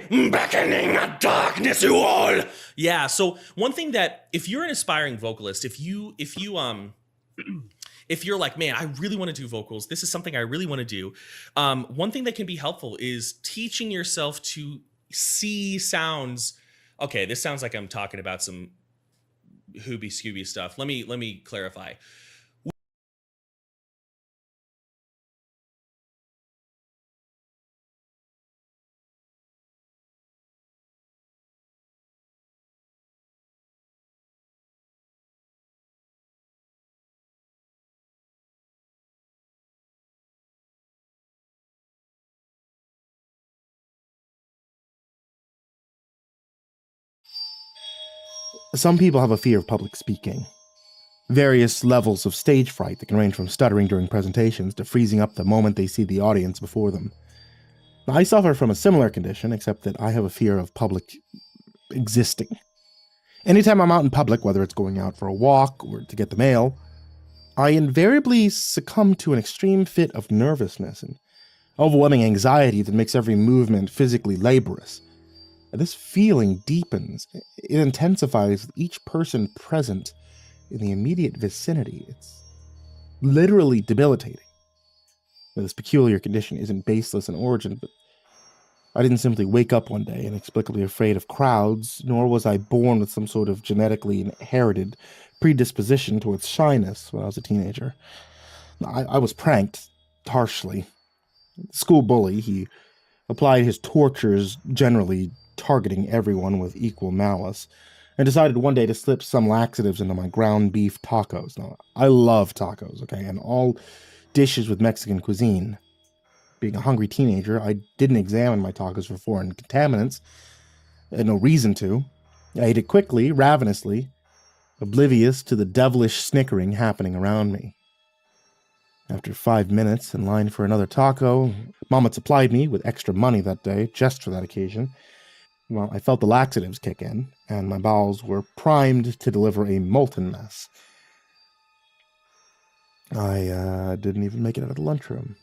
beckoning a darkness to all. Yeah. So one thing that if you're an aspiring vocalist, if you're like, man, I really want to do vocals, this is something I really want to do. One thing that can be helpful is teaching yourself to see sounds. Okay, this sounds like I'm talking about some Hooby Scooby stuff. Let me clarify. Some people have a fear of public speaking. Various levels of stage fright that can range from stuttering during presentations to freezing up the moment they see the audience before them. I suffer from a similar condition, except that I have a fear of public existing. Anytime I'm out in public, whether it's going out for a walk or to get the mail, I invariably succumb to an extreme fit of nervousness and overwhelming anxiety that makes every movement physically laborious. This feeling deepens, it intensifies with each person present in the immediate vicinity. It's literally debilitating. Now, this peculiar condition isn't baseless in origin, but I didn't simply wake up one day inexplicably afraid of crowds, nor was I born with some sort of genetically inherited predisposition towards shyness when I was a teenager. I was pranked, harshly. The school bully, he applied his tortures, generally targeting everyone with equal malice, and decided one day to slip some laxatives into my ground beef tacos. Now, I love tacos, okay, and all dishes with Mexican cuisine. Being a hungry teenager, I didn't examine my tacos for foreign contaminants. I had no reason to. I ate it quickly, ravenously, oblivious to the devilish snickering happening around me. After 5 minutes in line for another taco, Mom had supplied me with extra money that day, just for that occasion. Well, I felt the laxatives kick in, and my bowels were primed to deliver a molten mess. I didn't even make it out of the lunchroom.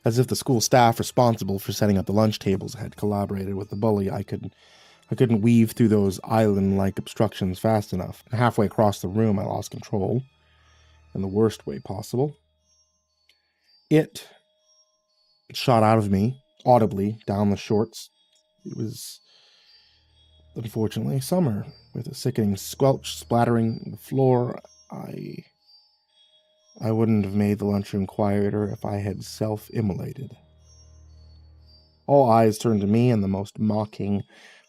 As if the school staff responsible for setting up the lunch tables had collaborated with the bully, I couldn't weave through those island-like obstructions fast enough. Halfway across the room, I lost control, in the worst way possible. It shot out of me, audibly, down the shorts. It was, unfortunately, summer, with a sickening squelch splattering the floor. I wouldn't have made the lunchroom quieter if I had self-immolated. All eyes turned to me, and the most mocking,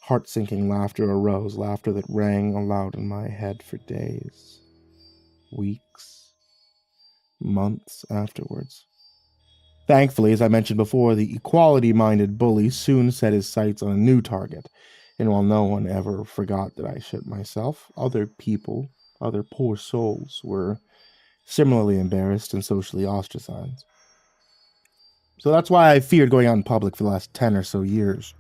heart-sinking laughter arose, laughter that rang aloud in my head for days, weeks, months afterwards. Thankfully, as I mentioned before, the equality-minded bully soon set his sights on a new target, and while no one ever forgot that I shit myself, other people, other poor souls, were similarly embarrassed and socially ostracized. So that's why I feared going out in public for the last 10 or so years.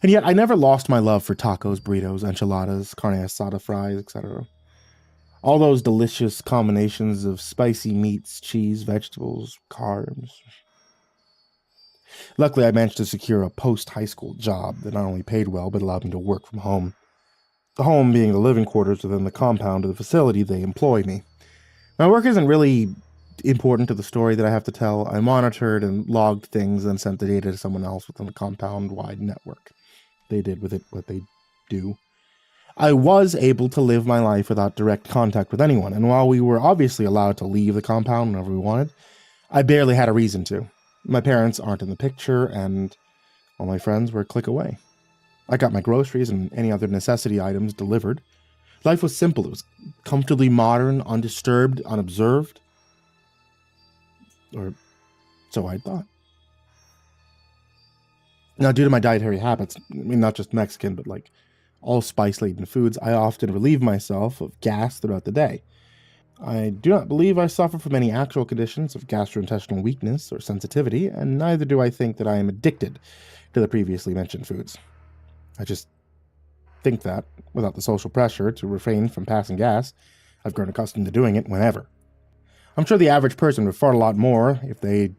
And yet I never lost my love for tacos, burritos, enchiladas, carne asada fries, etc. All those delicious combinations of spicy meats, cheese, vegetables, carbs. Luckily, I managed to secure a post-high school job that not only paid well, but allowed me to work from home. The home being the living quarters within the compound of the facility they employ me. My work isn't really important to the story that I have to tell. I monitored and logged things and sent the data to someone else within the compound-wide network. They did with it what they do. I was able to live my life without direct contact with anyone, and while we were obviously allowed to leave the compound whenever we wanted, I barely had a reason to. My parents aren't in the picture, and all my friends were a click away. I got my groceries and any other necessity items delivered. Life was simple. It was comfortably modern, undisturbed, unobserved. Or so I thought. Now, due to my dietary habits, I mean, not just Mexican, but like all spice-laden foods, I often relieve myself of gas throughout the day. I do not believe I suffer from any actual conditions of gastrointestinal weakness or sensitivity, and neither do I think that I am addicted to the previously mentioned foods. I just think that, without the social pressure to refrain from passing gas, I've grown accustomed to doing it whenever. I'm sure the average person would fart a lot more if they,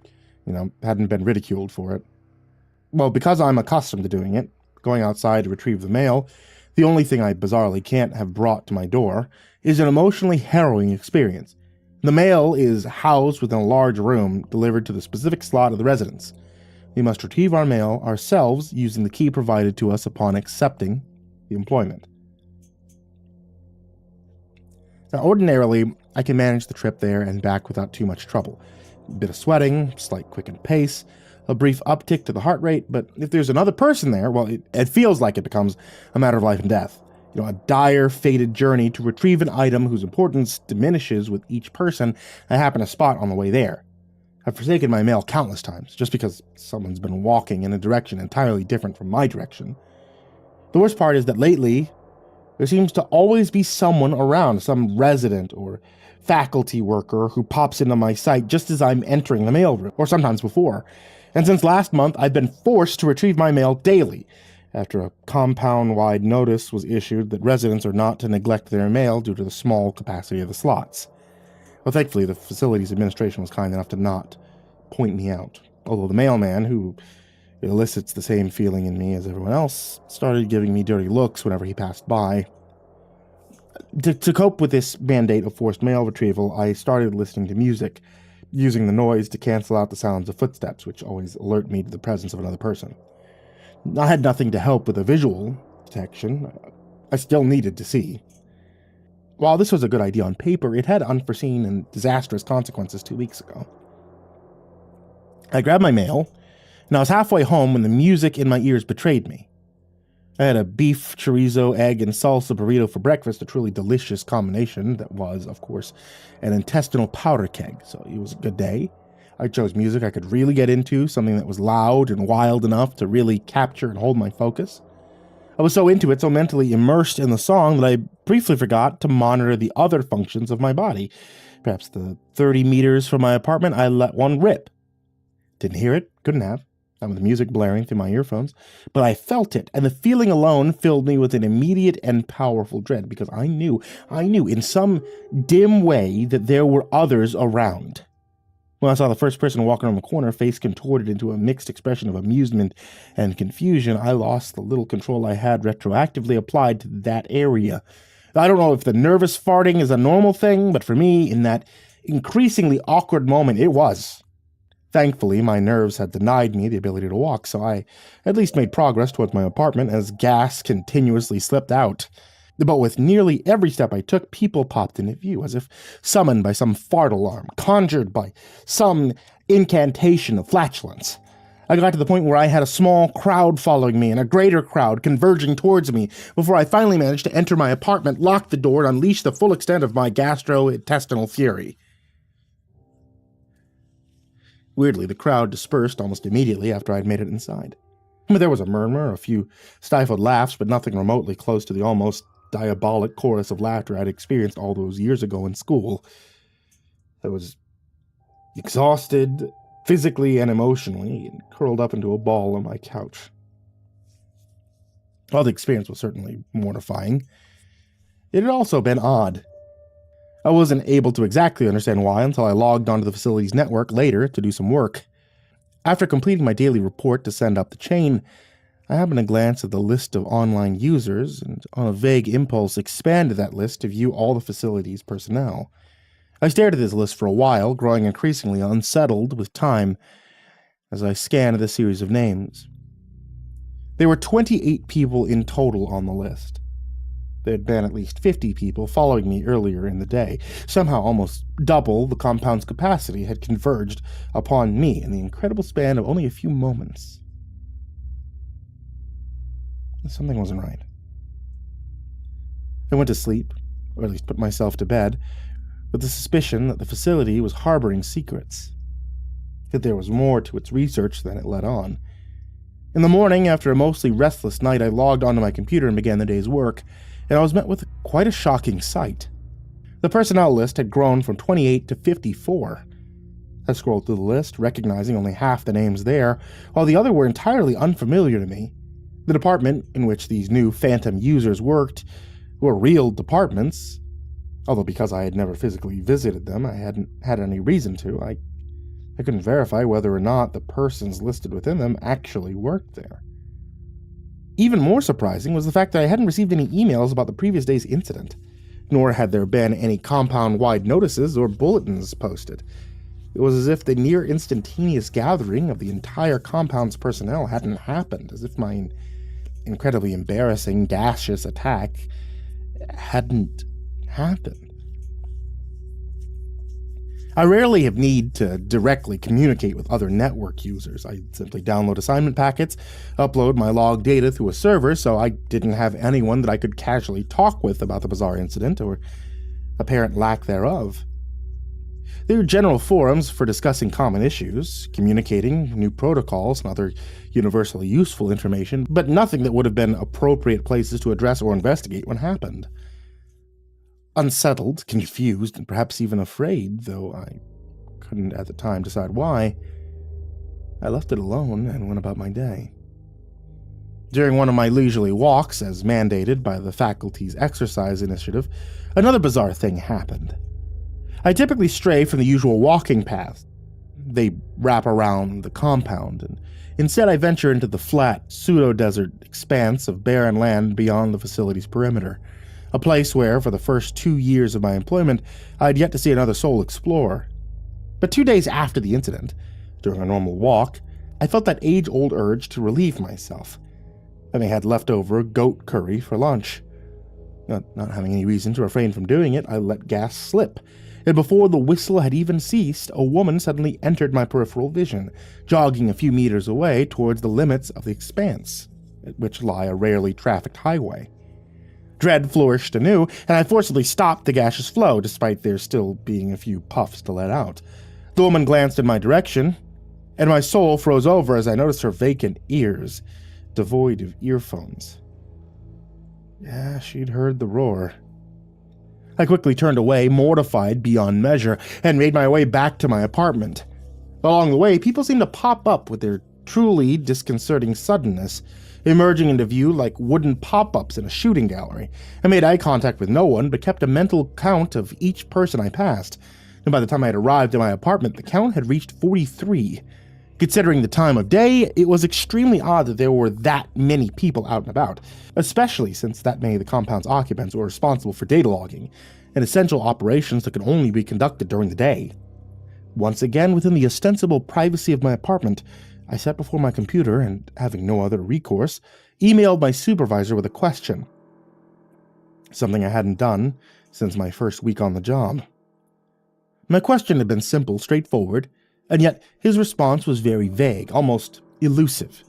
hadn't been ridiculed for it. Well, because I'm accustomed to doing it, going outside to retrieve the mail, the only thing I bizarrely can't have brought to my door is an emotionally harrowing experience. The mail is housed within a large room delivered to the specific slot of the residence. We must retrieve our mail ourselves using the key provided to us upon accepting the employment. Now, ordinarily, I can manage the trip there and back without too much trouble. A bit of sweating, slight quickened pace, a brief uptick to the heart rate, but if there's another person there, well, it feels like it becomes a matter of life and death. A dire, fated journey to retrieve an item whose importance diminishes with each person I happen to spot on the way there. I've forsaken my mail countless times, just because someone's been walking in a direction entirely different from my direction. The worst part is that lately, there seems to always be someone around, some resident or faculty worker who pops into my sight just as I'm entering the mailroom, or sometimes before. And since last month, I've been forced to retrieve my mail daily, after a compound-wide notice was issued that residents are not to neglect their mail due to the small capacity of the slots. Well, thankfully, the facility's administration was kind enough to not point me out, although the mailman, who elicits the same feeling in me as everyone else, started giving me dirty looks whenever he passed by. To cope with this mandate of forced mail retrieval, I started listening to music, using the noise to cancel out the sounds of footsteps, which always alert me to the presence of another person. I had nothing to help with the visual detection. I still needed to see. While this was a good idea on paper, it had unforeseen and disastrous consequences 2 weeks ago. I grabbed my mail, and I was halfway home when the music in my ears betrayed me. I had a beef, chorizo, egg, and salsa burrito for breakfast, a truly delicious combination that was, of course, an intestinal powder keg, so it was a good day. I chose music I could really get into, something that was loud and wild enough to really capture and hold my focus. I was so into it, so mentally immersed in the song, that I briefly forgot to monitor the other functions of my body. Perhaps the 30 meters from my apartment, I let one rip. Didn't hear it, couldn't have, not with the music blaring through my earphones, but I felt it, and the feeling alone filled me with an immediate and powerful dread, because I knew in some dim way that there were others around. When I saw the first person walking around the corner, face contorted into a mixed expression of amusement and confusion, I lost the little control I had retroactively applied to that area. I don't know if the nervous farting is a normal thing, but for me, in that increasingly awkward moment, it was. Thankfully, my nerves had denied me the ability to walk, so I at least made progress towards my apartment as gas continuously slipped out. But with nearly every step I took, people popped into view, as if summoned by some fart alarm, conjured by some incantation of flatulence. I got to the point where I had a small crowd following me and a greater crowd converging towards me before I finally managed to enter my apartment, lock the door, and unleash the full extent of my gastrointestinal fury. Weirdly, the crowd dispersed almost immediately after I'd made it inside. But there was a murmur, a few stifled laughs, but nothing remotely close to the almost diabolic chorus of laughter I'd experienced all those years ago in school. I was exhausted, physically and emotionally, and curled up into a ball on my couch. While the experience was certainly mortifying, it had also been odd. I wasn't able to exactly understand why until I logged onto the facility's network later to do some work. After completing my daily report to send up the chain, I happened to glance at the list of online users, and on a vague impulse expanded that list to view all the facility's personnel. I stared at this list for a while, growing increasingly unsettled with time as I scanned the series of names. There were 28 people in total on the list. There had been at least 50 people following me earlier in the day. Somehow almost double the compound's capacity had converged upon me in the incredible span of only a few moments. Something wasn't right. I went to sleep, or at least put myself to bed, with the suspicion that the facility was harboring secrets, that there was more to its research than it let on. In the morning, after a mostly restless night, I logged onto my computer and began the day's work, and I was met with quite a shocking sight. The personnel list had grown from 28 to 54. I scrolled through the list, recognizing only half the names there, while the other were entirely unfamiliar to me. The department in which these new phantom users worked were real departments, although because I had never physically visited them, I hadn't had any reason to. I I couldn't verify whether or not the persons listed within them actually worked there. Even more surprising was the fact that I hadn't received any emails about the previous day's incident, nor had there been any compound-wide notices or bulletins posted. It was as if the near instantaneous gathering of the entire compound's personnel hadn't happened, as if my incredibly embarrassing, gaseous attack hadn't happened. I rarely have need to directly communicate with other network users. I simply download assignment packets, upload my log data through a server, so I didn't have anyone that I could casually talk with about the bizarre incident or apparent lack thereof. There are general forums for discussing common issues, communicating new protocols and other universally useful information, but nothing that would have been appropriate places to address or investigate what happened. Unsettled, confused, and perhaps even afraid, though I couldn't at the time decide why, I left it alone and went about my day. During one of my leisurely walks, as mandated by the faculty's exercise initiative, another bizarre thing happened. I typically stray from the usual walking paths. They wrap around the compound, and instead I venture into the flat, pseudo-desert expanse of barren land beyond the facility's perimeter, a place where, for the first 2 years of my employment, I had yet to see another soul explore. But 2 days after the incident, during a normal walk, I felt that age-old urge to relieve myself, and I had leftover goat curry for lunch. Not having any reason to refrain from doing it, I let gas slip, and before the whistle had even ceased, a woman suddenly entered my peripheral vision, jogging a few meters away towards the limits of the expanse, at which lie a rarely trafficked highway. Dread flourished anew, and I forcibly stopped the gaseous flow, despite there still being a few puffs to let out. The woman glanced in my direction, and my soul froze over as I noticed her vacant ears, devoid of earphones. Yeah, she'd heard the roar. I quickly turned away, mortified beyond measure, and made my way back to my apartment. Along the way, people seemed to pop up with their truly disconcerting suddenness, emerging into view like wooden pop-ups in a shooting gallery. I made eye contact with no one, but kept a mental count of each person I passed, and by the time I had arrived at my apartment, the count had reached 43. Considering the time of day, it was extremely odd that there were that many people out and about, especially since that many of the compound's occupants were responsible for data logging, and essential operations that could only be conducted during the day. Once again, within the ostensible privacy of my apartment, I sat before my computer and, having no other recourse, emailed my supervisor with a question. Something I hadn't done since my first week on the job. My question had been simple, straightforward, and yet his response was very vague, almost elusive.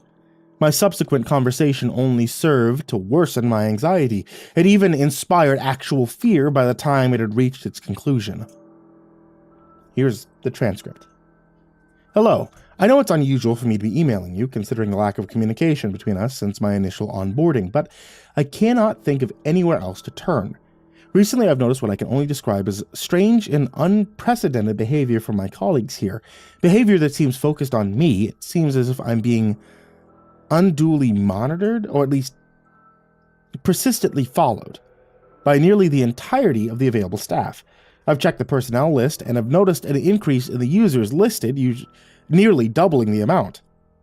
My subsequent conversation only served to worsen my anxiety. It even inspired actual fear by the time it had reached its conclusion. Here's the transcript. Hello. I know it's unusual for me to be emailing you, considering the lack of communication between us since my initial onboarding, but I cannot think of anywhere else to turn. Recently, I've noticed what I can only describe as strange and unprecedented behavior from my colleagues here. Behavior that seems focused on me. It seems as if I'm being unduly monitored, or at least persistently followed, by nearly the entirety of the available staff. I've checked the personnel list and have noticed an increase in the users listed, nearly doubling the amount.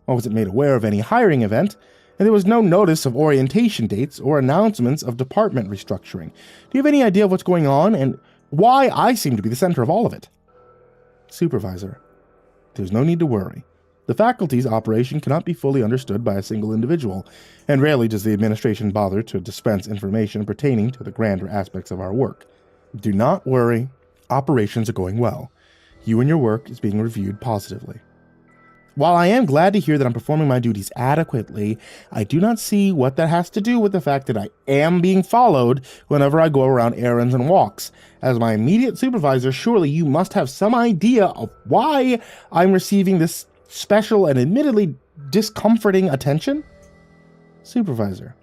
I wasn't made aware of any hiring event, and there was no notice of orientation dates or announcements of department restructuring. Do you have any idea of what's going on and why I seem to be the center of all of it? Supervisor, there's no need to worry. The faculty's operation cannot be fully understood by a single individual, and rarely does the administration bother to dispense information pertaining to the grander aspects of our work. Do not worry. Operations are going well. You and your work is being reviewed positively. While I am glad to hear that I'm performing my duties adequately, I do not see what that has to do with the fact that I am being followed whenever I go around errands and walks. As my immediate supervisor, surely you must have some idea of why I'm receiving this special and admittedly discomforting attention? Supervisor,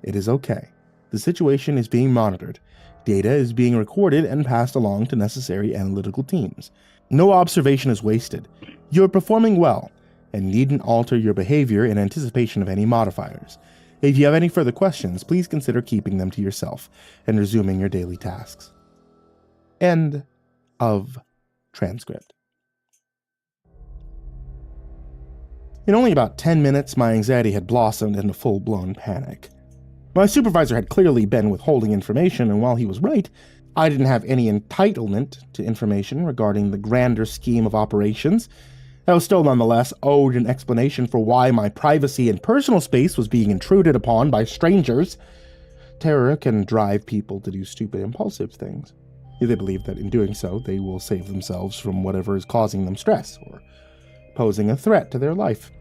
it is okay. The situation is being monitored. Data is being recorded and passed along to necessary analytical teams. No observation is wasted. You're performing well, and needn't alter your behavior in anticipation of any modifiers. If you have any further questions, please consider keeping them to yourself and resuming your daily tasks. End of transcript. In only about 10 minutes, my anxiety had blossomed into full-blown panic. My supervisor had clearly been withholding information, and while he was right, I didn't have any entitlement to information regarding the grander scheme of operations. I was still nonetheless owed an explanation for why my privacy and personal space was being intruded upon by strangers. Terror can drive people to do stupid, impulsive things. They believe that in doing so, they will save themselves from whatever is causing them stress or posing a threat to their life.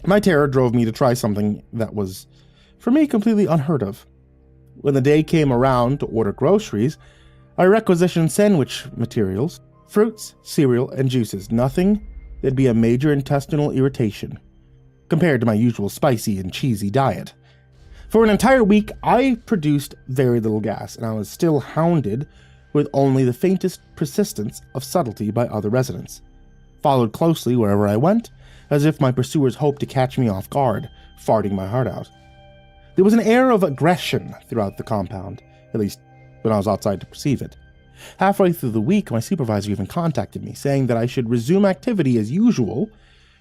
My terror drove me to try something that was, for me, completely unheard of. When the day came around to order groceries, I requisitioned sandwich materials, fruits, cereal, and juices. Nothing that'd be a major intestinal irritation, compared to my usual spicy and cheesy diet. For an entire week, I produced very little gas, and I was still hounded with only the faintest persistence of subtlety by other residents, followed closely wherever I went, as if my pursuers hoped to catch me off guard, farting my heart out. There was an air of aggression throughout the compound, at least when I was outside to perceive it. Halfway through the week, my supervisor even contacted me, saying that I should resume activity as usual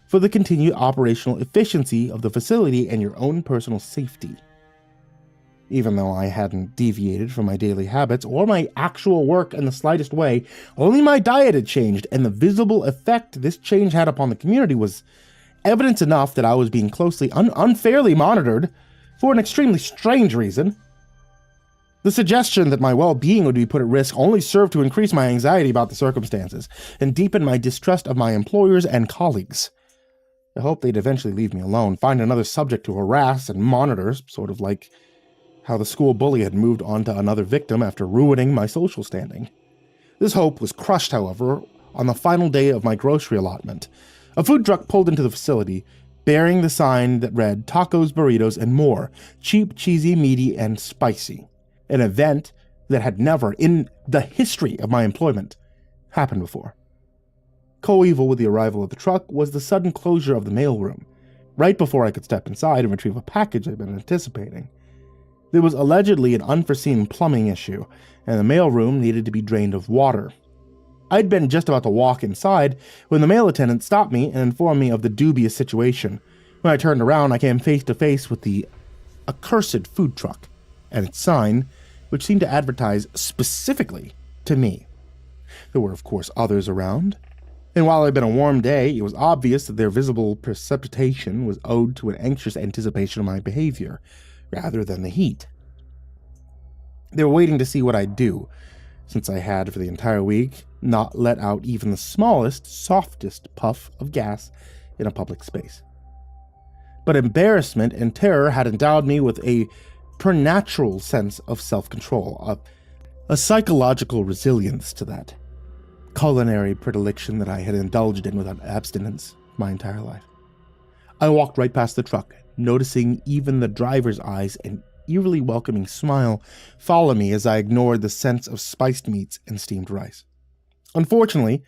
for the continued operational efficiency of the facility and your own personal safety. Even though I hadn't deviated from my daily habits or my actual work in the slightest way, only my diet had changed, and the visible effect this change had upon the community was evidence enough that I was being closely, unfairly monitored for an extremely strange reason. The suggestion that my well-being would be put at risk only served to increase my anxiety about the circumstances and deepen my distrust of my employers and colleagues. I hoped they'd eventually leave me alone, find another subject to harass and monitor, sort of like how the school bully had moved on to another victim after ruining my social standing. This hope was crushed, however, on the final day of my grocery allotment. A food truck pulled into the facility, bearing the sign that read tacos, burritos, and more, cheap, cheesy, meaty, and spicy. An event that had never, in the history of my employment, happened before. Coeval with the arrival of the truck was the sudden closure of the mailroom, right before I could step inside and retrieve a package I'd been anticipating. There was allegedly an unforeseen plumbing issue, and the mailroom needed to be drained of water. I'd been just about to walk inside when the mail attendant stopped me and informed me of the dubious situation. When I turned around, I came face to face with the accursed food truck and its sign, which seemed to advertise specifically to me. There were, of course, others around, and while it had been a warm day, it was obvious that their visible precipitation was owed to an anxious anticipation of my behavior, rather than the heat. They were waiting to see what I'd do, since I had, for the entire week, not let out even the smallest, softest puff of gas in a public space. But embarrassment and terror had endowed me with a preternatural sense of self-control, a psychological resilience to that culinary predilection that I had indulged in without abstinence my entire life. I walked right past the truck, noticing even the driver's eyes and eerily welcoming smile follow me as I ignored the scents of spiced meats and steamed rice. Unfortunately,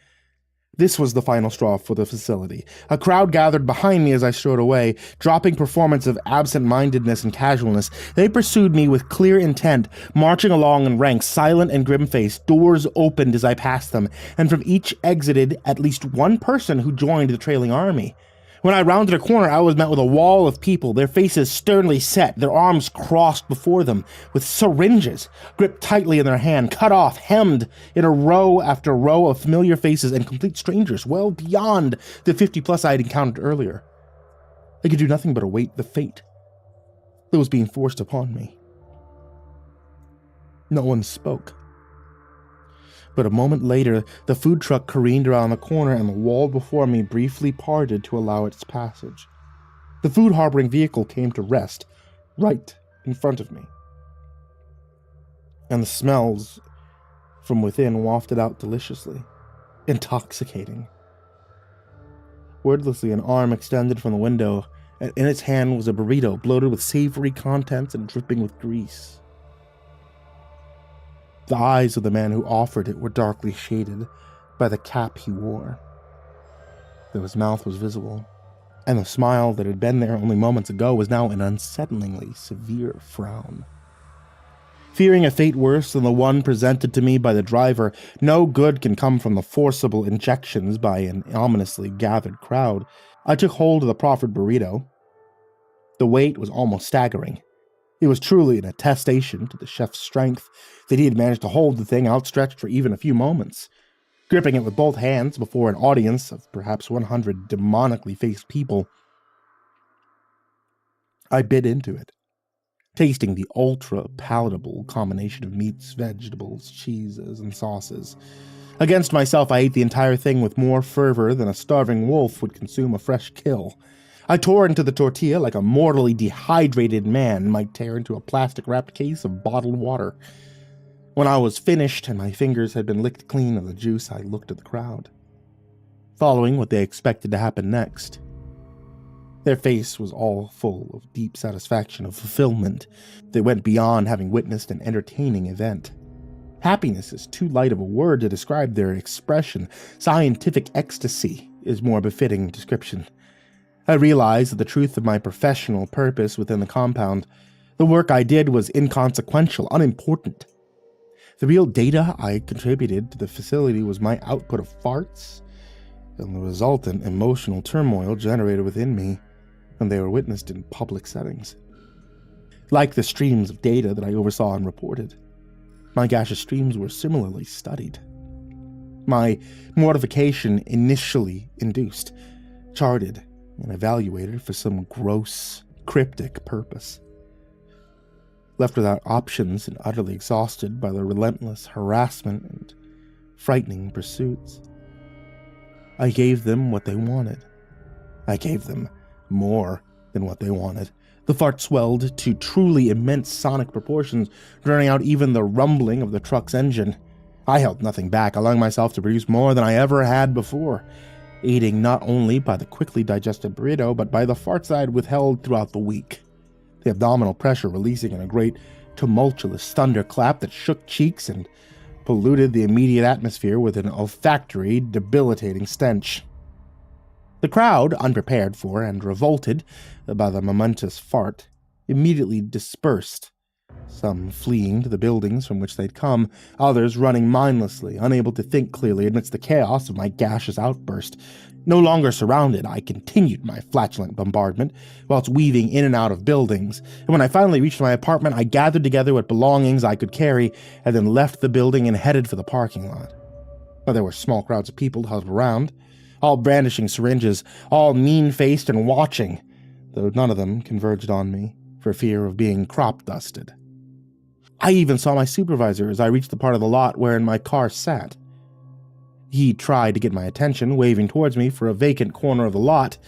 this was the final straw for the facility. A crowd gathered behind me as I strode away, dropping performance of absent-mindedness and casualness. They pursued me with clear intent, marching along in ranks, silent and grim-faced. Doors opened as I passed them, and from each exited at least one person who joined the trailing army. When I rounded a corner, I was met with a wall of people, their faces sternly set, their arms crossed before them, with syringes gripped tightly in their hand, cut off, hemmed in a row after row of familiar faces and complete strangers, well beyond the 50-plus I had encountered earlier. I could do nothing but await the fate that was being forced upon me. No one spoke. But a moment later, the food truck careened around the corner and the wall before me briefly parted to allow its passage. The food-harboring vehicle came to rest right in front of me, and the smells from within wafted out deliciously, intoxicating. Wordlessly, an arm extended from the window, and in its hand was a burrito bloated with savory contents and dripping with grease. The eyes of the man who offered it were darkly shaded by the cap he wore, though his mouth was visible, and the smile that had been there only moments ago was now an unsettlingly severe frown. Fearing a fate worse than the one presented to me by the driver, no good can come from the forcible injections by an ominously gathered crowd, I took hold of the proffered burrito. The weight was almost staggering. It was truly an attestation to the chef's strength that he had managed to hold the thing outstretched for even a few moments. Gripping it with both hands before an audience of perhaps 100 demonically faced people, I bit into it, tasting the ultra-palatable combination of meats, vegetables, cheeses, and sauces. Against myself, I ate the entire thing with more fervor than a starving wolf would consume a fresh kill. I tore into the tortilla like a mortally dehydrated man might tear into a plastic-wrapped case of bottled water. When I was finished and my fingers had been licked clean of the juice, I looked at the crowd, following what they expected to happen next. Their face was all full of deep satisfaction of fulfillment that went beyond having witnessed an entertaining event. Happiness is too light of a word to describe their expression. Scientific ecstasy is more befitting description. I realized that the truth of my professional purpose within the compound, the work I did was inconsequential, unimportant. The real data I contributed to the facility was my output of farts and the resultant emotional turmoil generated within me when they were witnessed in public settings. Like the streams of data that I oversaw and reported, my gaseous streams were similarly studied. My mortification initially induced, charted, and evaluated for some gross, cryptic purpose. Left without options and utterly exhausted by the relentless harassment and frightening pursuits, I gave them what they wanted. I gave them more than what they wanted. The fart swelled to truly immense sonic proportions, drowning out even the rumbling of the truck's engine. I held nothing back, allowing myself to produce more than I ever had before, aided not only by the quickly digested burrito, but by the farts I had withheld throughout the week. The abdominal pressure releasing in a great, tumultuous thunderclap that shook cheeks and polluted the immediate atmosphere with an olfactory, debilitating stench. The crowd, unprepared for and revolted by the momentous fart, immediately dispersed, some fleeing to the buildings from which they'd come, others running mindlessly, unable to think clearly amidst the chaos of my gaseous outburst. No longer surrounded, I continued my flatulent bombardment, whilst weaving in and out of buildings, and when I finally reached my apartment, I gathered together what belongings I could carry, and then left the building and headed for the parking lot. But there were small crowds of people huddled around, all brandishing syringes, all mean-faced and watching, though none of them converged on me, for fear of being crop-dusted. I even saw my supervisor as I reached the part of the lot wherein my car sat. He tried to get my attention, waving towards me for a vacant corner of the lot,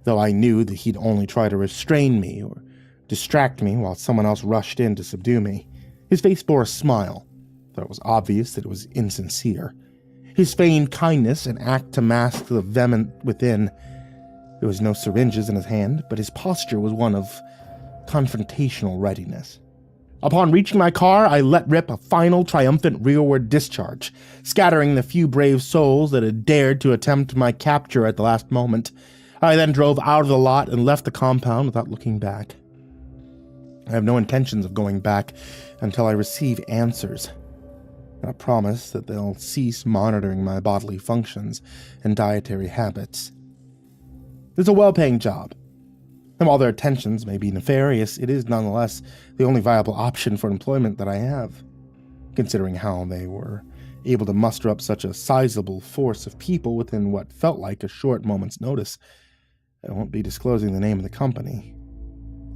though I knew that he'd only try to restrain me or distract me while someone else rushed in to subdue me. His face bore a smile, though it was obvious that it was insincere. His feigned kindness an act to mask the vehement within. There was no syringes in his hand, but his posture was one of confrontational readiness. Upon reaching my car, I let rip a final triumphant rearward discharge, scattering the few brave souls that had dared to attempt my capture at the last moment. I then drove out of the lot and left the compound without looking back. I have no intentions of going back until I receive answers, and a promise that they'll cease monitoring my bodily functions and dietary habits. It's a well-paying job, and while their intentions may be nefarious, it is nonetheless the only viable option for employment that I have, considering how they were able to muster up such a sizable force of people within what felt like a short moment's notice. I won't be disclosing the name of the company,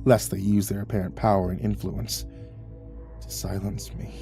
lest they use their apparent power and influence to silence me.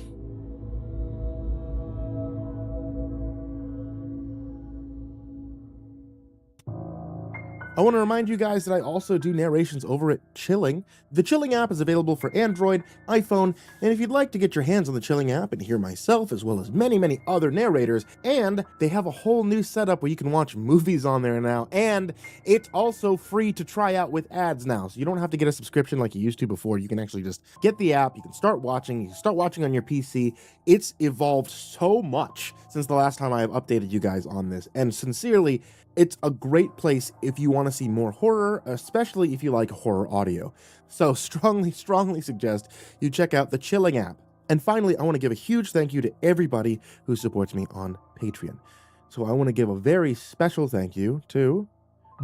I want to remind you guys that I also do narrations over at Chilling. The Chilling app is available for Android, iPhone, and if you'd like to get your hands on the Chilling app and hear myself as well as many other narrators, and they have a whole new setup where you can watch movies on there now, and it's also free to try out with ads now, so you don't have to get a subscription like you used to before. You can actually just get the app, you can start watching on your PC. It's evolved so much since the last time I have updated you guys on this, and sincerely, it's a great place if you want to see more horror, especially if you like horror audio. So strongly suggest you check out the Chilling app. And finally, I want to give a huge thank you to everybody who supports me on Patreon. So I want to give a very special thank you to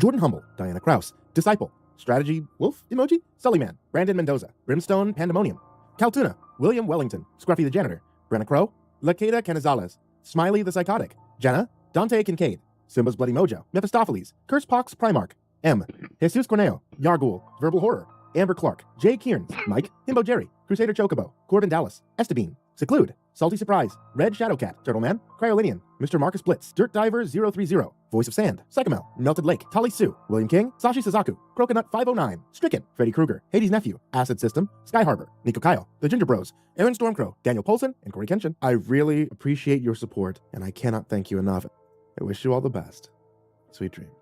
Jordan Humble, Diana Kraus, Disciple, Strategy Wolf Emoji, Sullyman, Brandon Mendoza, Brimstone Pandemonium, Caltuna, William Wellington, Scruffy the Janitor, Brenna Crow, Lakeda Canizales, Smiley the Psychotic, Jenna, Dante Kincaid, Simba's Bloody Mojo, Mephistopheles, Cursepox Primarch, M, Jesus Corneo, Yargul, Verbal Horror, Amber Clark, Jay Kearns, Mike, Himbo Jerry, Crusader Chocobo, Corbin Dallas, Estebean, Seclude, Salty Surprise, Red Shadowcat, Turtleman, Cryolinian, Mr. Marcus Blitz, Dirt Diver 030, Voice of Sand, Psychomel, Melted Lake, Tali Sue, William King, Sashi Suzaku, Croconut 509, Stricken, Freddy Krueger, Hades Nephew, Acid System, Sky Harbor, Nico Kyle, The Ginger Bros, Aaron Stormcrow, Daniel Polson, and Corey Kenshin. I really appreciate your support, and I cannot thank you enough. I wish you all the best. Sweet dreams.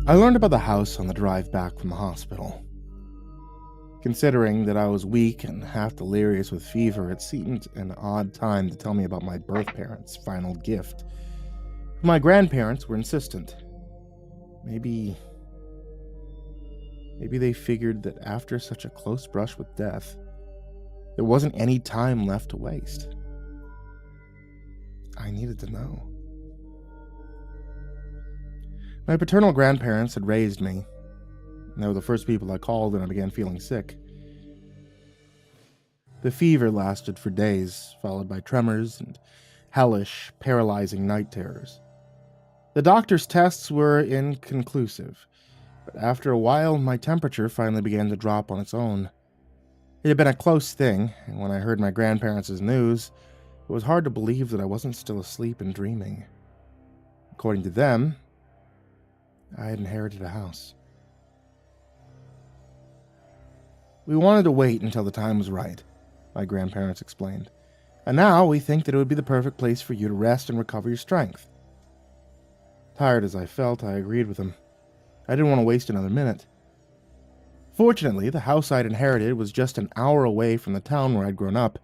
I learned about the house on the drive back from the hospital. Considering that I was weak and half delirious with fever, it seemed an odd time to tell me about my birth parents' final gift. My grandparents were insistent. Maybe they figured that after such a close brush with death, there wasn't any time left to waste. I needed to know. My paternal grandparents had raised me, and they were the first people I called when I began feeling sick. The fever lasted for days, followed by tremors and hellish, paralyzing night terrors. The doctor's tests were inconclusive, but after a while, my temperature finally began to drop on its own. It had been a close thing, and when I heard my grandparents' news, it was hard to believe that I wasn't still asleep and dreaming. According to them, I had inherited a house. We wanted to wait until the time was right, my grandparents explained. And now we think that it would be the perfect place for you to rest and recover your strength. Tired as I felt, I agreed with them. I didn't want to waste another minute. Fortunately, the house I'd inherited was just an hour away from the town where I'd grown up,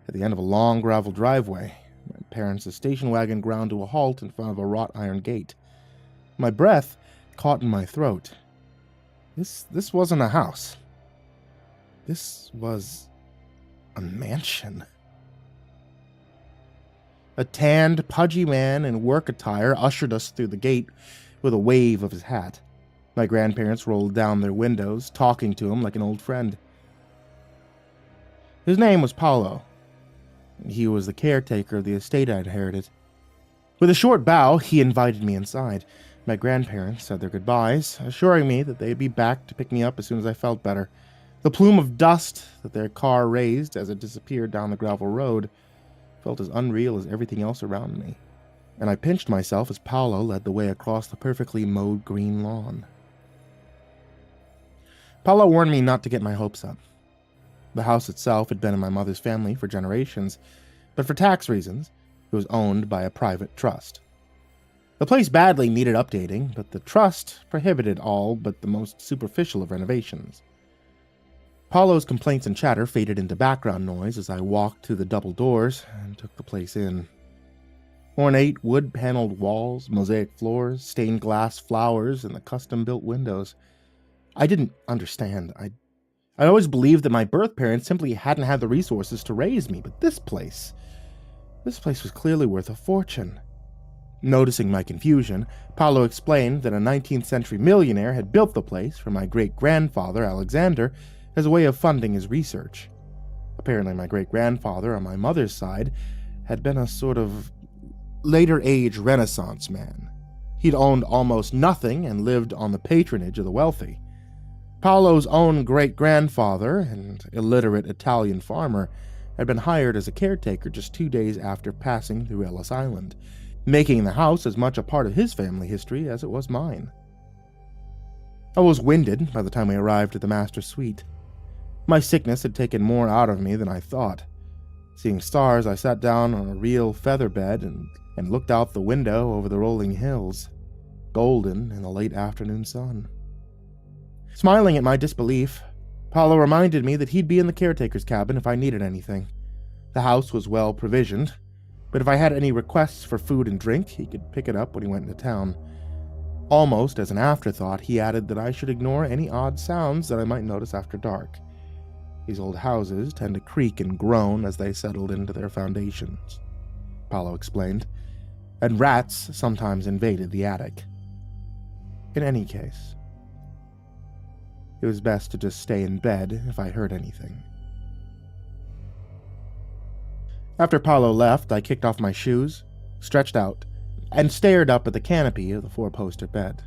at the end of a long gravel driveway. My parents' station wagon ground to a halt in front of a wrought iron gate. My breath caught in my throat. This wasn't a house. This was a mansion. A tanned, pudgy man in work attire ushered us through the gate with a wave of his hat. My grandparents rolled down their windows, talking to him like an old friend. His name was Paulo. He was the caretaker of the estate I inherited. With a short bow, he invited me inside. My grandparents said their goodbyes, assuring me that they'd be back to pick me up as soon as I felt better. The plume of dust that their car raised as it disappeared down the gravel road felt as unreal as everything else around me, and I pinched myself as Paolo led the way across the perfectly mowed green lawn. Paolo warned me not to get my hopes up. The house itself had been in my mother's family for generations, but for tax reasons, it was owned by a private trust. The place badly needed updating, but the trust prohibited all but the most superficial of renovations. Paolo's complaints and chatter faded into background noise as I walked through the double doors and took the place in. Ornate wood-paneled walls, mosaic floors, stained glass flowers, and the custom-built windows. I didn't understand. I always believed that my birth parents simply hadn't had the resources to raise me, but this place was clearly worth a fortune. Noticing my confusion, Paolo explained that a 19th century millionaire had built the place for my great-grandfather, Alexander, as a way of funding his research. Apparently my great-grandfather on my mother's side had been a sort of later-age Renaissance man. He'd owned almost nothing and lived on the patronage of the wealthy. Paolo's own great-grandfather, an illiterate Italian farmer, had been hired as a caretaker just 2 days after passing through Ellis Island, making the house as much a part of his family history as it was mine. I was winded by the time we arrived at the master suite. My sickness had taken more out of me than I thought. Seeing stars, I sat down on a real feather bed and looked out the window over the rolling hills, golden in the late afternoon sun. Smiling at my disbelief, Paolo reminded me that he'd be in the caretaker's cabin if I needed anything. The house was well provisioned, but if I had any requests for food and drink, he could pick it up when he went into town. Almost as an afterthought, he added that I should ignore any odd sounds that I might notice after dark. These old houses tend to creak and groan as they settled into their foundations, Paolo explained, and rats sometimes invaded the attic. In any case, it was best to just stay in bed if I heard anything. After Paolo left, I kicked off my shoes, stretched out, and stared up at the canopy of the four-poster bed.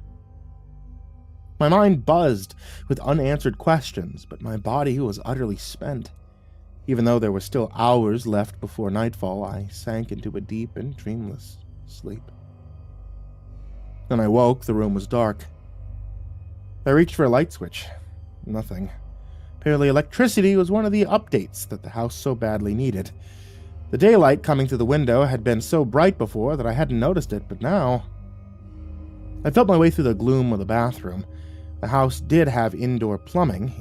My mind buzzed with unanswered questions, but my body was utterly spent. Even though there were still hours left before nightfall, I sank into a deep and dreamless sleep. When I woke, the room was dark. I reached for a light switch. Nothing. Apparently electricity was one of the updates that the house so badly needed. The daylight coming through the window had been so bright before that I hadn't noticed it, but now I felt my way through the gloom of the bathroom. The house did have indoor plumbing,